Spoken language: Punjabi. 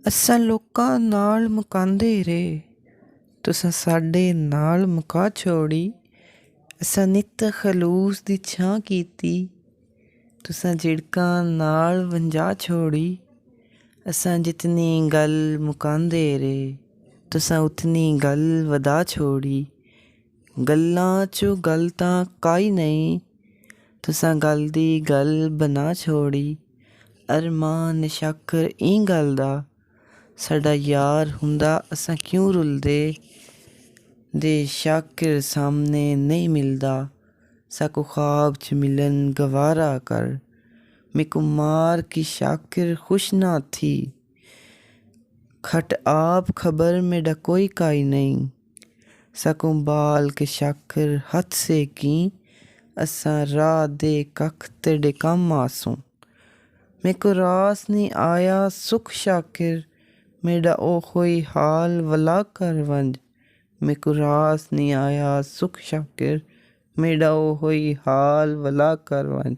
ਅਸਾਂ ਲੋਕਾਂ ਨਾਲ ਮੁਕਾਂਦੇ ਰੇ, ਤੁਸਾਂ ਸਾਡੇ ਨਾਲ ਮੁਕਾ ਛੋੜੀ। ਅਸਾਂ ਨਿੱਤ ਖਲੂਸ ਦੀ ਛਾਂ ਕੀਤੀ, ਤੁਸਾਂ ਝਿੜਕਾਂ ਨਾਲ ਵੰਜਾ ਛੋੜੀ। ਅਸਾਂ ਜਿਤਨੀ ਗੱਲ ਮੁਕਾਂਦੇ ਰੇ, ਤੁਸਾਂ ਉਤਨੀ ਗੱਲ ਵਧਾ ਛੋੜੀ। ਗੱਲਾਂ 'ਚੋਂ ਗੱਲ ਤਾਂ ਕਾਈ ਨਹੀਂ, ਤੁਸਾਂ ਗੱਲ ਦੀ ਗੱਲ ਬਣਾ ਛੋੜੀ। ਅਰਮਾਨ ਸ਼ਾਕਰ ਇਹ ਗੱਲ ਦਾ, ਸਾਡਾ ਯਾਰ ਹੁੰਦਾ ਅਸਾਂ ਕਿਉਂ ਰੁਲਦੇ। ਦੇ ਸ਼ਾਕਿਰ ਸਾਹਮਣੇ ਨਹੀਂ ਮਿਲਦਾ, ਸਾਕੂ ख्वाब 'ਚ ਮਿਲਣ ਗਵਾਰਾ ਕਰ। ਮੇਕੂ ਮਾਰ ਕੀ ਸ਼ਾਕਿਰ ਖੁਸ਼ ਨਾ ਥੀ, ਖਟ ਆਪ ਖਬਰ ਮੇਰਾ ਕੋਈ ਕਾਈ ਨਹੀਂ। ਸਾਕੂ ਬਾਲ ਕੇ ਸ਼ਾਕਿਰ ਹੱਥ ਸੇ ਕੀ, ਅਸਾਂ ਰਾਹ ਦੇ ਕੱਖ ਤੇਡੇ ਕੰਮ ਆਸੋਂ। ਮੇਕੂ ਰਾਸ ਨਹੀਂ ਆਇਆ ਸੁਖ ਸ਼ਾਕਿਰ, ਮੇਰਾ ਉਹ ਹੋਈ ਹਾਲ ਵਲਾ ਕਰ ਵੰਜ। ਮੇਕੂ ਰਾਸ ਨਹੀਂ ਆਇਆ ਸੁਖ ਸ਼ਾਕਿਰ, ਮੇਰਾ ਉਹ ਹੋਈ ਹਾਲ ਵਲਾ ਕਰ ਵੰਜ।